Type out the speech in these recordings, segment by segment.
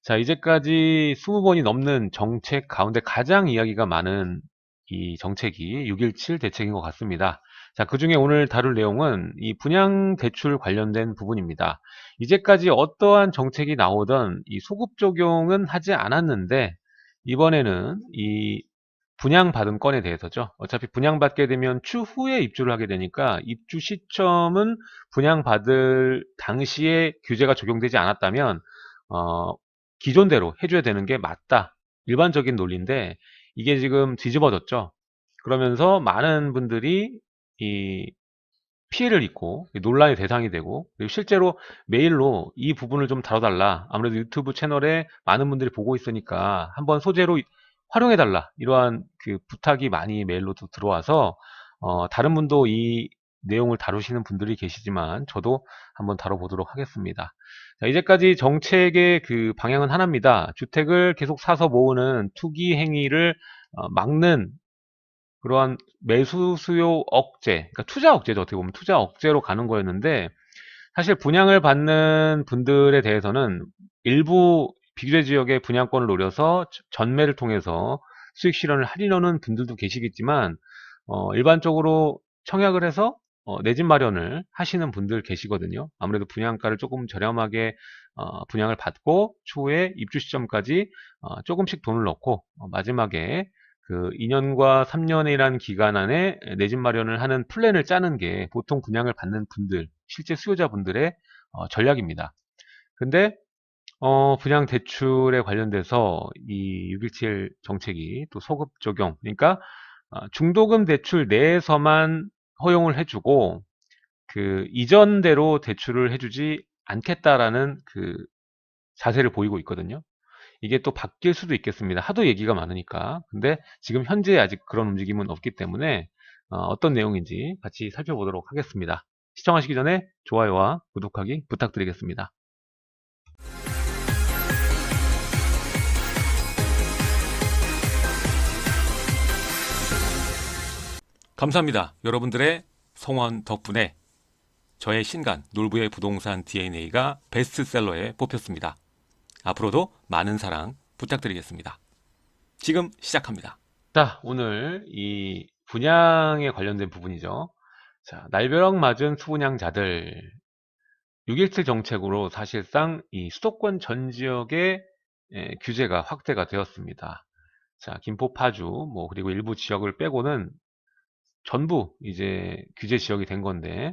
자, 이제까지 20번이 넘는 정책 가운데 가장 이야기가 많은 이 정책이 6.17 대책인 것 같습니다. 자, 그중에 오늘 다룰 내용은 이 분양 대출 관련된 부분입니다. 이제까지 어떠한 정책이 나오던 이 소급 적용은 하지 않았는데, 이번에는 이 분양받은 건에 대해서죠. 어차피 분양받게 되면 추후에 입주를 하게 되니까 입주 시점은 분양받을 당시에 규제가 적용되지 않았다면 어, 기존대로 해줘야 되는 게 맞다. 일반적인 논리인데 이게 지금 뒤집어졌죠. 그러면서 많은 분들이 이 피해를 입고 논란의 대상이 되고, 그리고 실제로 메일로 이 부분을 좀 다뤄달라. 아무래도 유튜브 채널에 많은 분들이 보고 있으니까 한번 소재로 활용해달라. 이러한 그 부탁이 많이 메일로 또 들어와서 다른 분도 이 내용을 다루시는 분들이 계시지만 저도 한번 다뤄보도록 하겠습니다. 자, 이제까지 정책의 그 방향은 하나입니다. 주택을 계속 사서 모으는 투기 행위를 막는 그러한 매수 수요 억제, 그러니까 투자 억제죠. 어떻게 보면 투자 억제로 가는 거였는데, 사실 분양을 받는 분들에 대해서는 일부 비규제 지역의 분양권을 노려서 전매를 통해서 수익 실현을 하려는 분들도 계시겠지만, 일반적으로 청약을 해서 내 집 마련을 하시는 분들 계시거든요. 아무래도 분양가를 조금 저렴하게 분양을 받고 추후에 입주 시점까지 조금씩 돈을 넣고 마지막에 그 2년과 3년이라는 기간 안에 내 집 마련을 하는 플랜을 짜는 게 보통 분양을 받는 분들, 실제 수요자분들의 전략입니다. 근데 분양 대출에 관련돼서 이 6.17 정책이 또 소급 적용, 그러니까 중도금 대출 내에서만 허용을 해주고 그 이전대로 대출을 해주지 않겠다라는 그 자세를 보이고 있거든요. 이게 또 바뀔 수도 있겠습니다. 하도 얘기가 많으니까. 근데 지금 현재 아직 그런 움직임은 없기 때문에 어떤 내용인지 같이 살펴보도록 하겠습니다. 시청하시기 전에 좋아요와 구독하기 부탁드리겠습니다. 감사합니다. 여러분들의 성원 덕분에 저의 신간 놀부의 부동산 DNA가 베스트셀러에 뽑혔습니다. 앞으로도 많은 사랑 부탁드리겠습니다. 지금 시작합니다. 자, 오늘 이 분양에 관련된 부분이죠. 자, 날벼락 맞은 수분양자들 6.17 정책으로 사실상 이 수도권 전 지역의 규제가 확대가 되었습니다. 자, 김포, 파주, 뭐 그리고 일부 지역을 빼고는 전부 이제 규제 지역이 된 건데,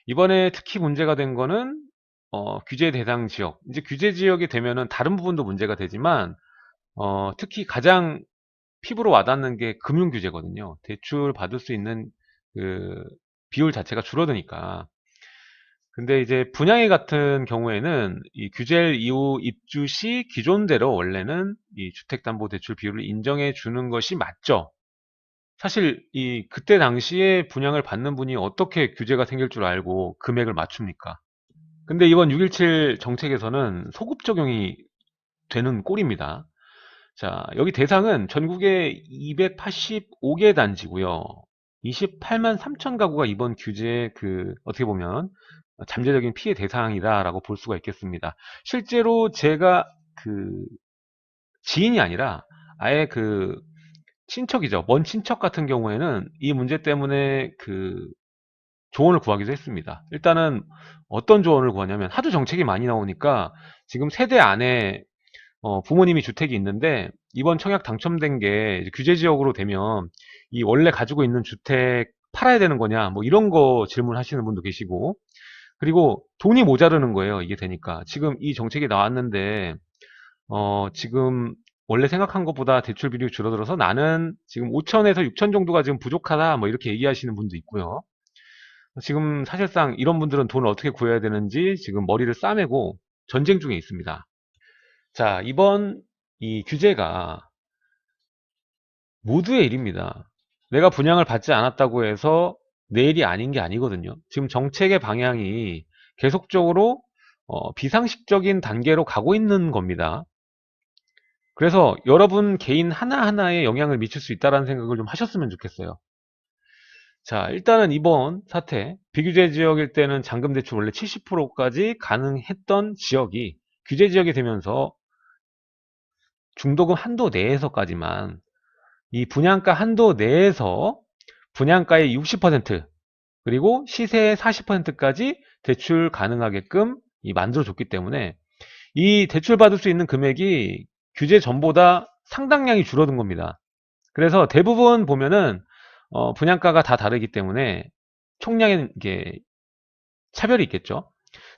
이번에 특히 문제가 된 거는 규제 대상 지역. 이제 규제 지역이 되면은 다른 부분도 문제가 되지만 특히 가장 피부로 와닿는 게 금융 규제거든요. 대출 받을 수 있는 그 비율 자체가 줄어드니까. 근데 이제 분양의 같은 경우에는 이 규제 이후 입주 시 기존대로 원래는 이 주택담보대출 비율을 인정해 주는 것이 맞죠. 사실 이 그때 당시에 분양을 받는 분이 어떻게 규제가 생길 줄 알고 금액을 맞춥니까? 근데 이번 6.17 정책에서는 소급 적용이 되는 꼴입니다. 자, 여기 대상은 전국에 285개 단지고요. 28만 3천 가구가 이번 규제의 그 어떻게 보면 잠재적인 피해 대상이다라고 볼 수가 있겠습니다. 실제로 제가 그 지인이 아니라 아예 그 친척이죠. 먼 친척 같은 경우에는 이 문제 때문에 그 조언을 구하기도 했습니다. 일단은 어떤 조언을 구하냐면 하도 정책이 많이 나오니까 지금 세대 안에 부모님이 주택이 있는데 이번 청약 당첨된 게 이제 규제 지역으로 되면 이 원래 가지고 있는 주택 팔아야 되는 거냐 뭐 이런 거 질문하시는 분도 계시고, 그리고 돈이 모자르는 거예요. 이게 되니까 지금 이 정책이 나왔는데 지금 원래 생각한 것보다 대출 비율이 줄어들어서 나는 지금 5천에서 6천 정도가 지금 부족하다 뭐 이렇게 얘기하시는 분도 있고요. 지금 사실상 이런 분들은 돈을 어떻게 구해야 되는지 지금 머리를 싸매고 전쟁 중에 있습니다. 자, 이번 이 규제가 모두의 일입니다. 내가 분양을 받지 않았다고 해서 내 일이 아닌 게 아니거든요. 지금 정책의 방향이 계속적으로 비상식적인 단계로 가고 있는 겁니다. 그래서 여러분 개인 하나하나에 영향을 미칠 수 있다는 생각을 좀 하셨으면 좋겠어요. 자, 일단은 이번 사태, 비규제 지역일 때는 잔금 대출 원래 70%까지 가능했던 지역이 규제 지역이 되면서 중도금 한도 내에서까지만, 이 분양가 한도 내에서 분양가의 60% 그리고 시세의 40%까지 대출 가능하게끔 만들어줬기 때문에 이 대출 받을 수 있는 금액이 규제 전보다 상당량이 줄어든 겁니다. 그래서 대부분 보면은 분양가가 다 다르기 때문에 총량의 이게 차별이 있겠죠.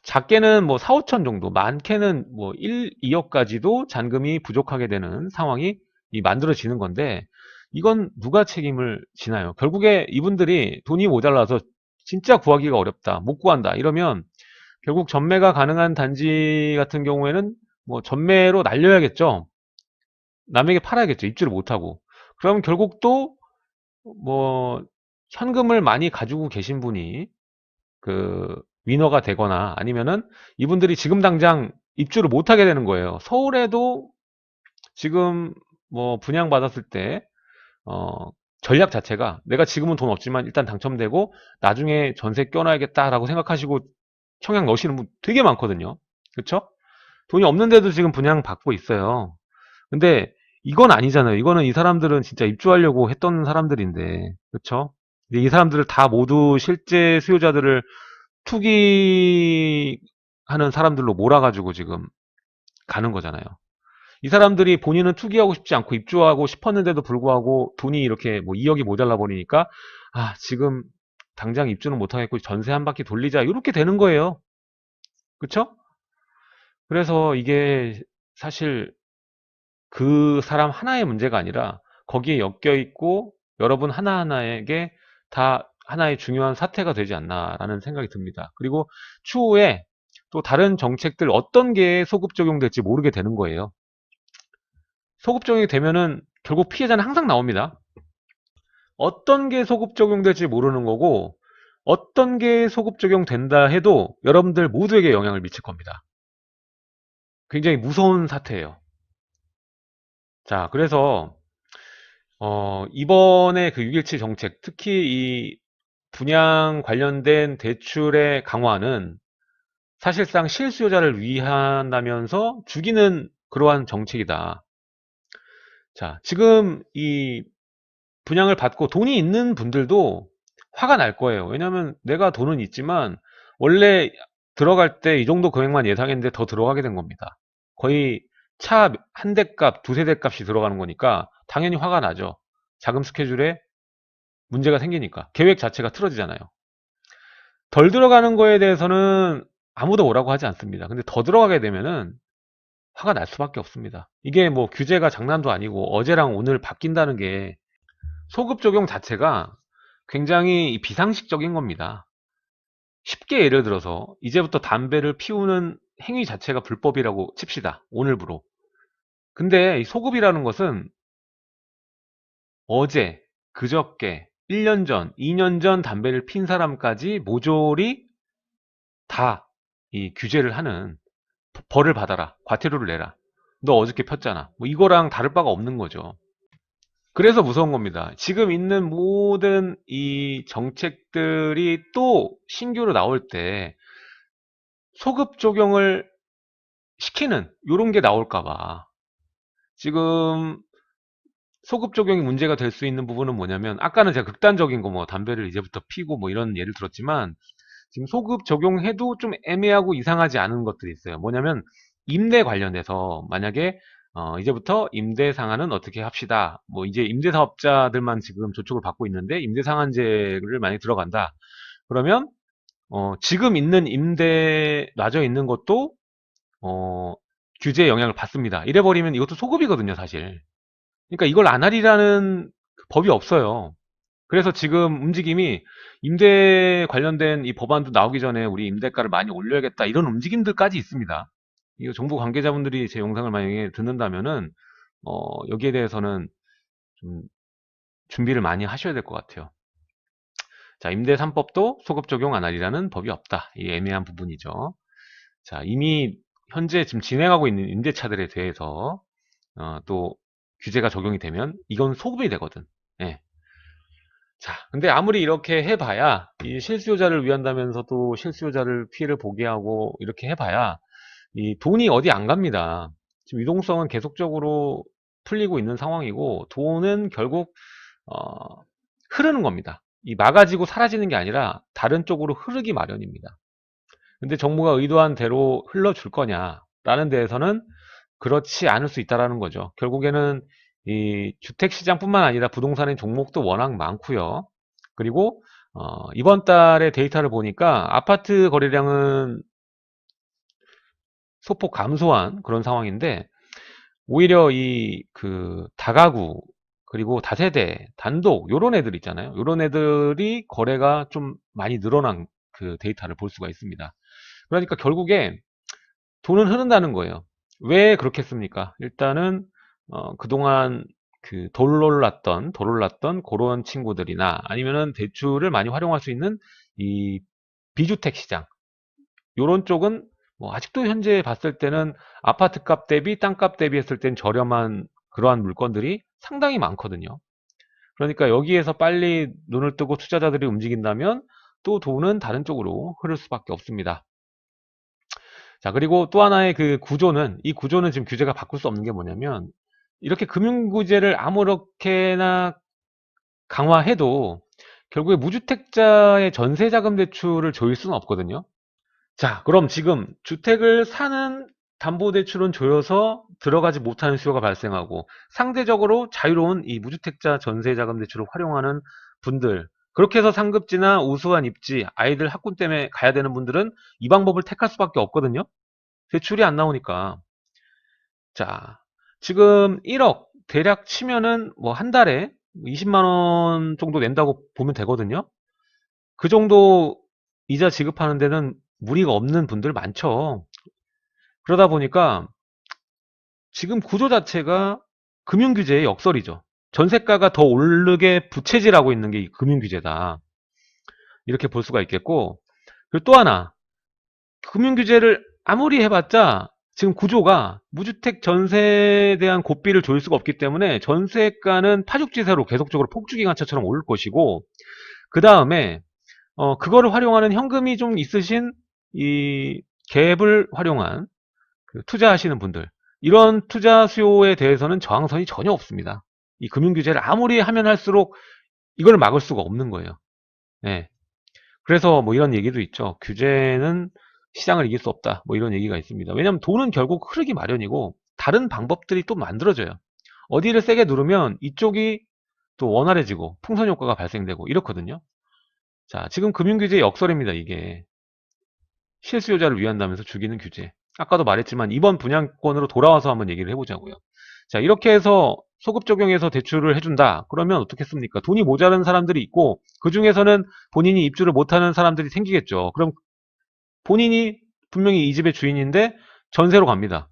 작게는 뭐 4, 5천 정도, 많게는 뭐 1, 2억까지도 잔금이 부족하게 되는 상황이 만들어지는 건데, 이건 누가 책임을 지나요? 결국에 이분들이 돈이 모자라서 진짜 구하기가 어렵다, 못 구한다 이러면 결국 전매가 가능한 단지 같은 경우에는 뭐 전매로 날려야겠죠. 남에게 팔아야겠죠. 입주를 못하고. 그럼 결국 또 뭐 현금을 많이 가지고 계신 분이 그 위너가 되거나, 아니면은 이분들이 지금 당장 입주를 못하게 되는 거예요. 서울에도 지금 뭐 분양받았을 때 전략 자체가, 내가 지금은 돈 없지만 일단 당첨되고 나중에 전세 껴놔야겠다라고 생각하시고 청약 넣으시는 분 되게 많거든요. 그쵸? 돈이 없는데도 지금 분양 받고 있어요. 근데 이건 아니잖아요. 이거는 이 사람들은 진짜 입주하려고 했던 사람들인데, 그쵸? 근데 이 사람들을 다 모두 실제 수요자들을 투기하는 사람들로 몰아가지고 지금 가는 거잖아요. 이 사람들이 본인은 투기하고 싶지 않고 입주하고 싶었는데도 불구하고 돈이 이렇게 뭐 2억이 모자라 버리니까, 아, 지금 당장 입주는 못하겠고 전세 한 바퀴 돌리자, 이렇게 되는 거예요. 그쵸? 그래서 이게 사실 그 사람 하나의 문제가 아니라 거기에 엮여 있고 여러분 하나하나에게 다 하나의 중요한 사태가 되지 않나라는 생각이 듭니다. 그리고 추후에 또 다른 정책들 어떤 게 소급 적용될지 모르게 되는 거예요. 소급 적용이 되면은 결국 피해자는 항상 나옵니다. 어떤 게 소급 적용될지 모르는 거고, 어떤 게 소급 적용된다 해도 여러분들 모두에게 영향을 미칠 겁니다. 굉장히 무서운 사태예요. 자, 그래서 이번에 그 6.17 정책, 특히 이 분양 관련된 대출의 강화는 사실상 실수요자를 위한다면서 죽이는 그러한 정책이다. 자, 지금 이 분양을 받고 돈이 있는 분들도 화가 날 거예요. 왜냐하면 내가 돈은 있지만 원래 들어갈 때 이 정도 금액만 예상했는데 더 들어가게 된 겁니다. 거의 차 한 대 값, 두세 대 값이 들어가는 거니까 당연히 화가 나죠. 자금 스케줄에 문제가 생기니까. 계획 자체가 틀어지잖아요. 덜 들어가는 거에 대해서는 아무도 뭐라고 하지 않습니다. 근데 더 들어가게 되면은 화가 날 수밖에 없습니다. 이게 뭐 규제가 장난도 아니고 어제랑 오늘 바뀐다는 게, 소급 적용 자체가 굉장히 비상식적인 겁니다. 쉽게 예를 들어서 이제부터 담배를 피우는 행위 자체가 불법이라고 칩시다. 오늘부로. 근데 이 소급이라는 것은 어제, 그저께, 1년 전, 2년 전 담배를 핀 사람까지 모조리 다 이 규제를 하는, 벌을 받아라, 과태료를 내라, 너 어저께 폈잖아, 뭐 이거랑 다를 바가 없는 거죠. 그래서 무서운 겁니다. 지금 있는 모든 이 정책들이 또 신규로 나올 때 소급 적용을 시키는 요런 게 나올까 봐. 지금 소급 적용이 문제가 될 수 있는 부분은 뭐냐면, 아까는 제가 극단적인 거 뭐 담배를 이제부터 피고 뭐 이런 예를 들었지만, 지금 소급 적용해도 좀 애매하고 이상하지 않은 것들이 있어요. 뭐냐면 임대 관련해서 만약에 이제부터 임대 상한은 어떻게 합시다. 뭐 이제 임대 사업자들만 지금 저축을 받고 있는데 임대 상한제를 만약에 들어간다. 그러면 지금 있는 임대 놔져 있는 것도 어, 규제에 영향을 받습니다. 이래 버리면 이것도 소급이거든요, 사실. 그러니까 이걸 안 하리라는 법이 없어요. 그래서 지금 움직임이, 임대 관련된 이 법안도 나오기 전에 우리 임대가를 많이 올려야겠다, 이런 움직임들까지 있습니다. 이거 정부 관계자분들이 제 영상을 만약에 듣는다면은 여기에 대해서는 좀 준비를 많이 하셔야 될 것 같아요. 자, 임대 3법도 소급 적용 안 하리라는 법이 없다. 이 애매한 부분이죠. 자, 이미 현재 지금 진행하고 있는 임대차들에 대해서 또 규제가 적용이 되면 이건 소급이 되거든. 예. 자, 근데 아무리 이렇게 해봐야, 이 실수요자를 위한다면서도 실수요자를 피해를 보게 하고 이렇게 해봐야 이 돈이 어디 안 갑니다. 지금 유동성은 계속적으로 풀리고 있는 상황이고 돈은 결국 흐르는 겁니다. 이 막아지고 사라지는 게 아니라 다른 쪽으로 흐르기 마련입니다. 근데 정부가 의도한 대로 흘러줄 거냐라는 데에서는 그렇지 않을 수 있다라는 거죠. 결국에는 이 주택시장뿐만 아니라 부동산의 종목도 워낙 많고요. 그리고 이번 달에 데이터를 보니까 아파트 거래량은 소폭 감소한 그런 상황인데 오히려 이 그 다가구 그리고 다세대, 단독 요런 애들 있잖아요. 요런 애들이 거래가 좀 많이 늘어난 그 데이터를 볼 수가 있습니다. 그러니까 결국에 돈은 흐른다는 거예요. 왜 그렇겠습니까? 일단은 그동안 그 돌올랐던 그런 친구들이나 아니면은 대출을 많이 활용할 수 있는 이 비주택 시장 요런 쪽은 뭐 아직도 현재 봤을 때는 아파트 값 대비 땅값 대비 했을 땐 저렴한 그러한 물건들이 상당히 많거든요. 그러니까 여기에서 빨리 눈을 뜨고 투자자들이 움직인다면 또 돈은 다른 쪽으로 흐를 수밖에 없습니다. 자, 그리고 또 하나의 그 구조는, 이 구조는 지금 규제가 바꿀 수 없는 게 뭐냐면, 이렇게 금융구제를 아무렇게나 강화해도 결국에 무주택자의 전세자금 대출을 조일 수는 없거든요. 자, 그럼 지금 주택을 사는 담보대출은 조여서 들어가지 못하는 수요가 발생하고 상대적으로 자유로운 이 무주택자 전세자금 대출을 활용하는 분들, 그렇게 해서 상급지나 우수한 입지, 아이들 학군 때문에 가야 되는 분들은 이 방법을 택할 수밖에 없거든요. 대출이 안 나오니까. 자, 지금 1억 대략 치면은 뭐 한 달에 20만 원 정도 낸다고 보면 되거든요. 그 정도 이자 지급하는 데는 무리가 없는 분들 많죠. 그러다 보니까 지금 구조 자체가 금융규제의 역설이죠. 전세가가 더 오르게 부채질하고 있는 게 이 금융규제다. 이렇게 볼 수가 있겠고, 그리고 또 하나, 금융규제를 아무리 해봤자 지금 구조가 무주택 전세에 대한 고삐를 조일 수가 없기 때문에 전세가는 파죽지세로 계속적으로 폭주기관차처럼 오를 것이고, 그 다음에 그거를 활용하는 현금이 좀 있으신 이 갭을 활용한 그 투자하시는 분들, 이런 투자 수요에 대해서는 저항선이 전혀 없습니다. 이 금융규제를 아무리 하면 할수록 이걸 막을 수가 없는 거예요. 네. 그래서 뭐 이런 얘기도 있죠. 규제는 시장을 이길 수 없다. 뭐 이런 얘기가 있습니다. 왜냐하면 돈은 결국 흐르기 마련이고 다른 방법들이 또 만들어져요. 어디를 세게 누르면 이쪽이 또 원활해지고 풍선 효과가 발생되고 이렇거든요. 자, 지금 금융규제의 역설입니다. 이게 실수요자를 위한다면서 죽이는 규제. 아까도 말했지만 이번 분양권으로 돌아와서 한번 얘기를 해보자고요. 자, 이렇게 해서 소급 적용해서 대출을 해준다. 그러면 어떻겠습니까? 돈이 모자란 사람들이 있고 그 중에서는 본인이 입주를 못하는 사람들이 생기겠죠. 그럼 본인이 분명히 이 집의 주인인데 전세로 갑니다.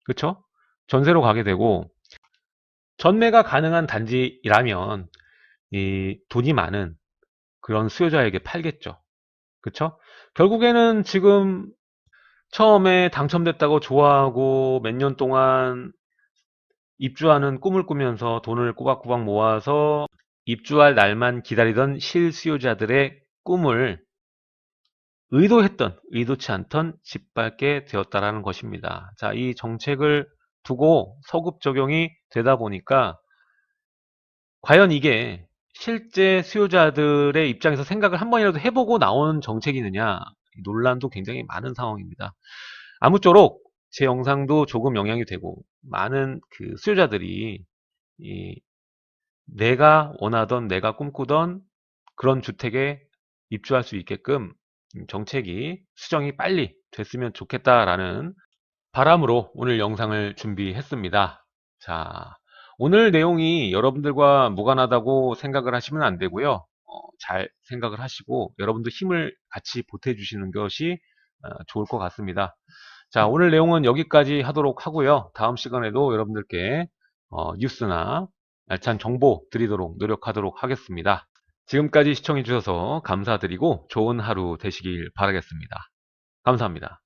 그쵸? 전세로 가게 되고 전매가 가능한 단지라면 이 돈이 많은 그런 수요자에게 팔겠죠. 그쵸? 결국에는 지금 처음에 당첨됐다고 좋아하고 몇 년 동안 입주하는 꿈을 꾸면서 돈을 꼬박꼬박 모아서 입주할 날만 기다리던 실수요자들의 꿈을 의도했던, 의도치 않던 짓밟게 되었다라는 것입니다. 자, 이 정책을 두고 서급 적용이 되다 보니까 과연 이게 실제 수요자들의 입장에서 생각을 한 번이라도 해보고 나온 정책이느냐 논란도 굉장히 많은 상황입니다. 아무쪼록 제 영상도 조금 영향이 되고 많은 그 수요자들이 이 내가 원하던 내가 꿈꾸던 그런 주택에 입주할 수 있게끔 정책이 수정이 빨리 됐으면 좋겠다라는 바람으로 오늘 영상을 준비했습니다. 자, 오늘 내용이 여러분들과 무관하다고 생각을 하시면 안 되고요. 잘 생각을 하시고 여러분도 힘을 같이 보태주시는 것이 좋을 것 같습니다. 자, 오늘 내용은 여기까지 하도록 하고요. 다음 시간에도 여러분들께 뉴스나 알찬 정보 드리도록 노력하도록 하겠습니다. 지금까지 시청해주셔서 감사드리고 좋은 하루 되시길 바라겠습니다. 감사합니다.